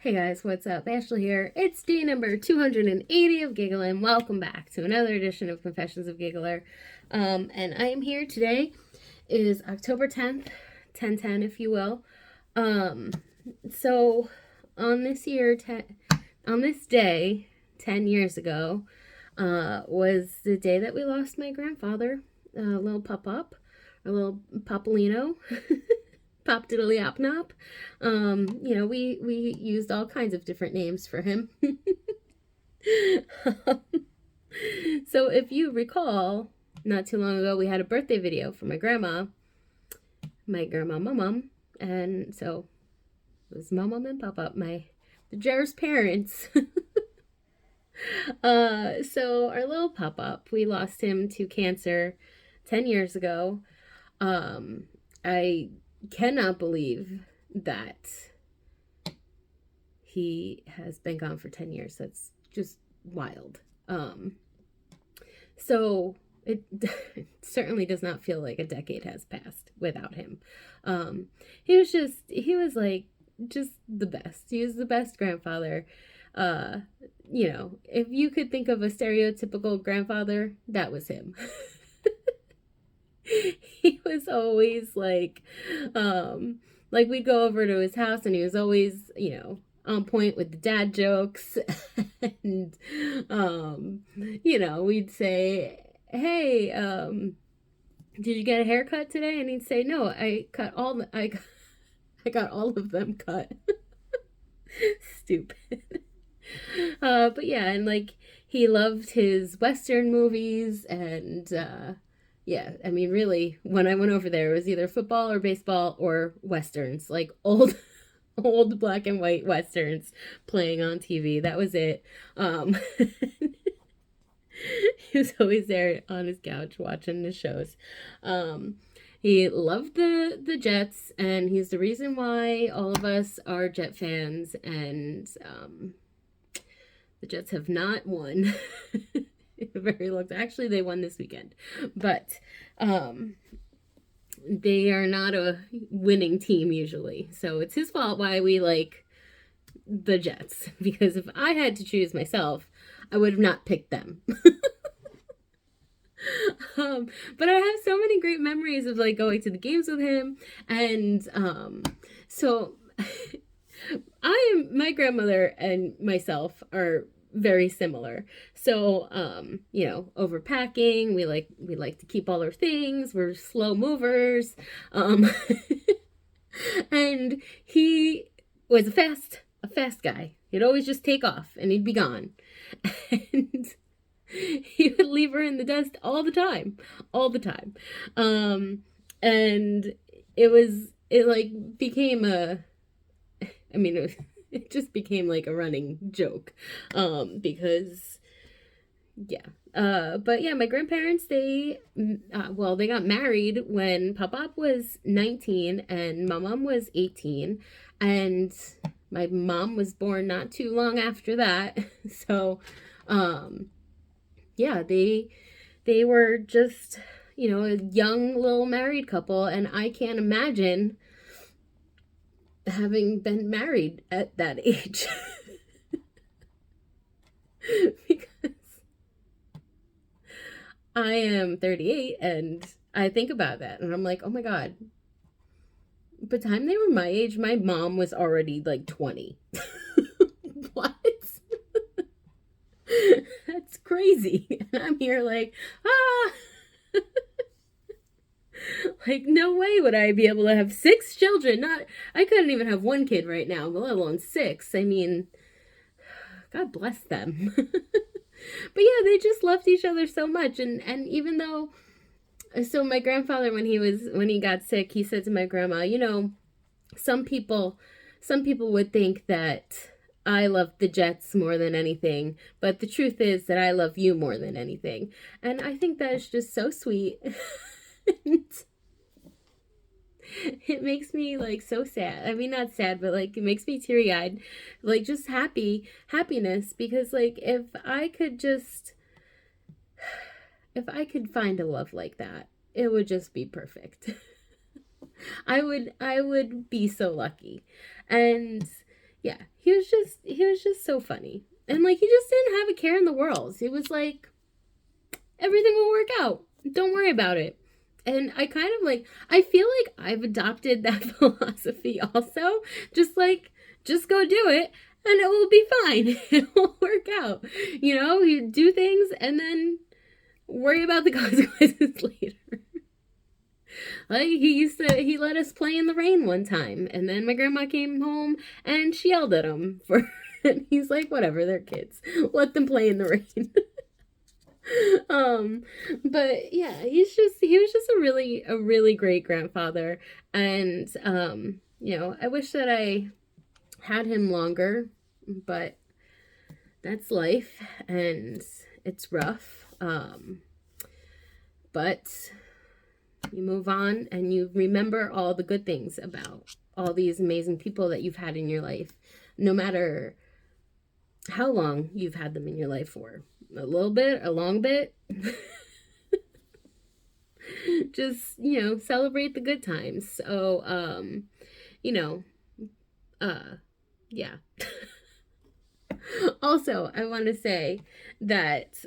Hey guys, what's up? Ashley here. It's day number 280 of Giggling. Welcome back to another edition of Confessions of Giggler. And I am here today. It is October 10th, 10/10 if you will. So on this year, on this day, 10 years ago, was the day that we lost my grandfather, little Poppop, or little Popolino. Pop Diddly Op Nop. We used all kinds of different names for him. So if you recall, not too long ago, we had a birthday video for my grandma, my mom, and so it was mom and pop up, the Jer's parents. So our little pop up, we lost him to cancer 10 years ago. I cannot believe that he has been gone for 10 years. That's just wild. So it certainly does not feel like a decade has passed without him. He was just the best. He was the best grandfather. If you could think of a stereotypical grandfather, that was him. He was always like we'd go over to his house and he was always, on point with the dad jokes. And, we'd say, hey, did you get a haircut today? And he'd say, no, I got all of them cut. Stupid. But yeah, and he loved his Western movies and, yeah, I mean, really, when I went over there, it was either football or baseball or Westerns, like old black and white Westerns playing on TV. That was it. He was always there on his couch watching the shows. He loved the Jets, and he's the reason why all of us are Jet fans, and the Jets have not won. Very looked. Actually, they won this weekend, but they are not a winning team usually. So it's his fault why we like the Jets. Because if I had to choose myself, I would have not picked them. But I have so many great memories of going to the games with him, and so my grandmother and myself are very similar. So, overpacking, we like to keep all our things. We're slow movers. And he was a fast guy. He'd always just take off and he'd be gone. And he would leave her in the dust all the time. And it became it just became like a running joke. Because, yeah. But yeah, my grandparents, they got married when Pop was 19 and my mom was 18. And my mom was born not too long after that. So, yeah, they were just, a young little married couple. And I can't imagine having been married at that age. Because I am 38 and I think about that and I'm like, oh my God. By the time they were my age, my mom was already 20. What? That's crazy. And I'm here no way would I be able to have 6 children. I couldn't even have 1 kid right now, let alone 6. I mean, God bless them. But yeah, they just loved each other so much. And even though, so my grandfather, when he got sick, he said to my grandma, some people would think that I love the Jets more than anything, but the truth is that I love you more than anything. And I think that is just so sweet. It makes me so sad. I mean, not sad, but it makes me teary-eyed, just happiness, because if I could find a love like that, it would just be perfect. I would be so lucky. And yeah, he was just so funny. And like he just didn't have a care in the world. He was like, everything will work out. Don't worry about it. And I kind of like, I feel like I've adopted that philosophy also. Just like, just go do it and it will be fine. It will work out. You know, you do things and then worry about the consequences later. Like he let us play in the rain one time, and then my grandma came home and she yelled at him for, and he's like, whatever, they're kids, let them play in the rain. um but yeah, he was just a really great grandfather. And you know, I wish that I had him longer, but that's life and it's rough. But you move on and you remember all the good things about all these amazing people that you've had in your life, no matter how long you've had them in your life for. A little bit, a long bit. Just, you know, celebrate the good times. So, you know, yeah. Also, I want to say that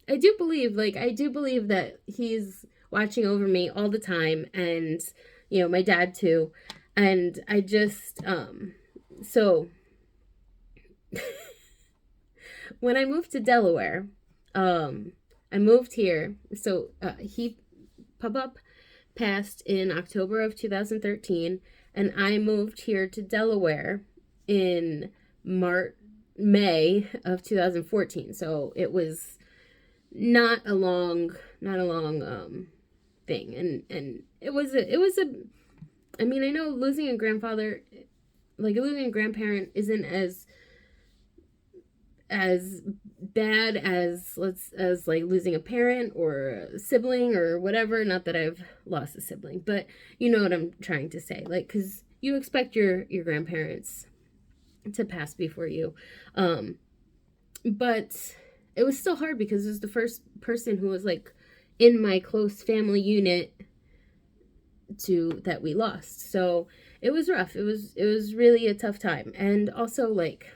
I do believe that he's watching over me all the time, and you know, my dad too. And I just so when I moved to Delaware, I moved here. So he Poppop passed in October of 2013, and I moved here to Delaware in May of 2014. So it was not a long thing, and it was a. I mean, I know losing a grandfather, like losing a grandparent, isn't as bad as like losing a parent or a sibling or whatever. Not that I've lost a sibling, but you know what I'm trying to say. Like, because you expect your grandparents to pass before you, but it was still hard because it was the first person who was like in my close family unit that we lost. So it was rough. It was really a tough time. And also, like,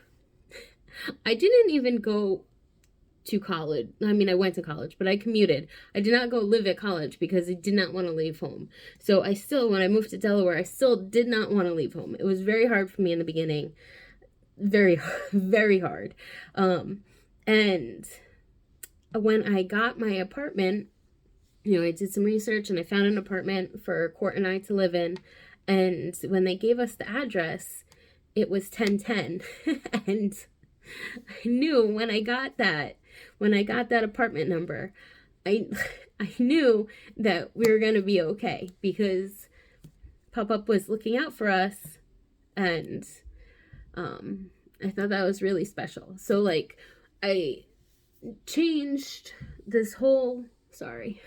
I didn't even go to college. I mean, I went to college, but I commuted. I did not go live at college because I did not want to leave home. So I still, when I moved to Delaware, I still did not want to leave home. It was very hard for me in the beginning. Very, very hard. And when I got my apartment, you know, I did some research and I found an apartment for Court and I to live in. And when they gave us the address, it was 1010. And I knew when I got that apartment number, I knew that we were going to be okay because Poppop was looking out for us. And I thought that was really special. So, like, I changed this whole, sorry.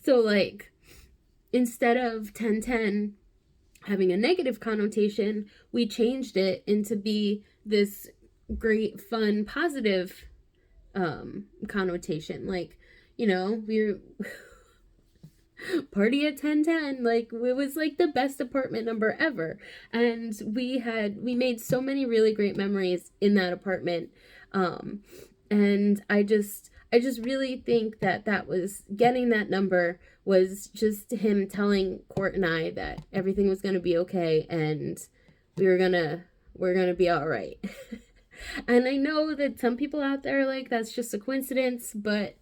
So, like, instead of 1010 having a negative connotation, we changed it into be this great, fun, positive connotation. Like, you know, we're party at 1010, like it was like the best apartment number ever. And we made so many really great memories in that apartment. And I just really think that was getting that number was just him telling Court and I that everything was going to be okay and we're going to be all right. And I know that some people out there are like, that's just a coincidence, but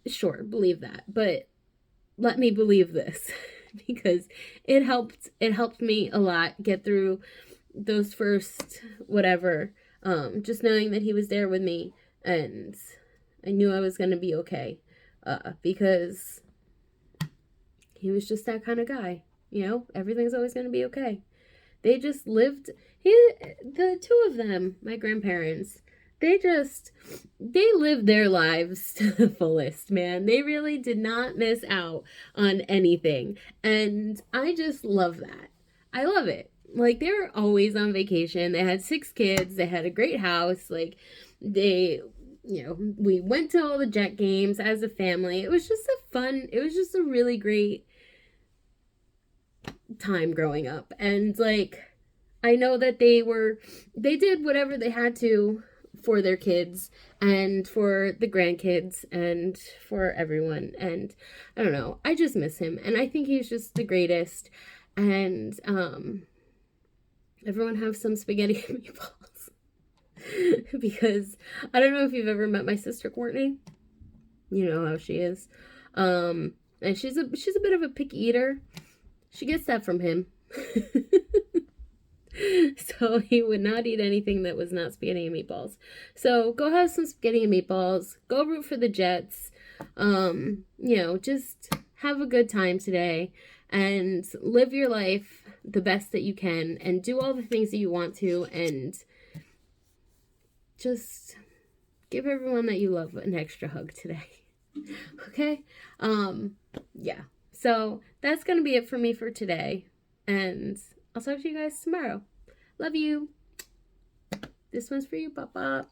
sure, believe that. But let me believe this because it helped me a lot get through those first whatever, just knowing that he was there with me and I knew I was going to be okay, because he was just that kind of guy. You know, everything's always going to be okay. They just lived, the two of them, my grandparents, they lived their lives to the fullest, man. They really did not miss out on anything. And I just love that. I love it. Like, they were always on vacation. They had 6 kids. They had a great house. Like, they, you know, we went to all the Jet games as a family. It was just a really great time growing up. And, like, I know that they did whatever they had to for their kids and for the grandkids and for everyone. And I don't know, I just miss him. And I think he's just the greatest. And everyone have some spaghetti and meatballs. Because I don't know if you've ever met my sister Courtney. You know how she is. And she's a bit of a picky eater. She gets that from him. So he would not eat anything that was not spaghetti and meatballs. So go have some spaghetti and meatballs. Go root for the Jets. Just have a good time today and live your life the best that you can and do all the things that you want to, and just give everyone that you love an extra hug today. Okay? Yeah. So that's going to be it for me for today. And I'll talk to you guys tomorrow. Love you. This one's for you, Poppop.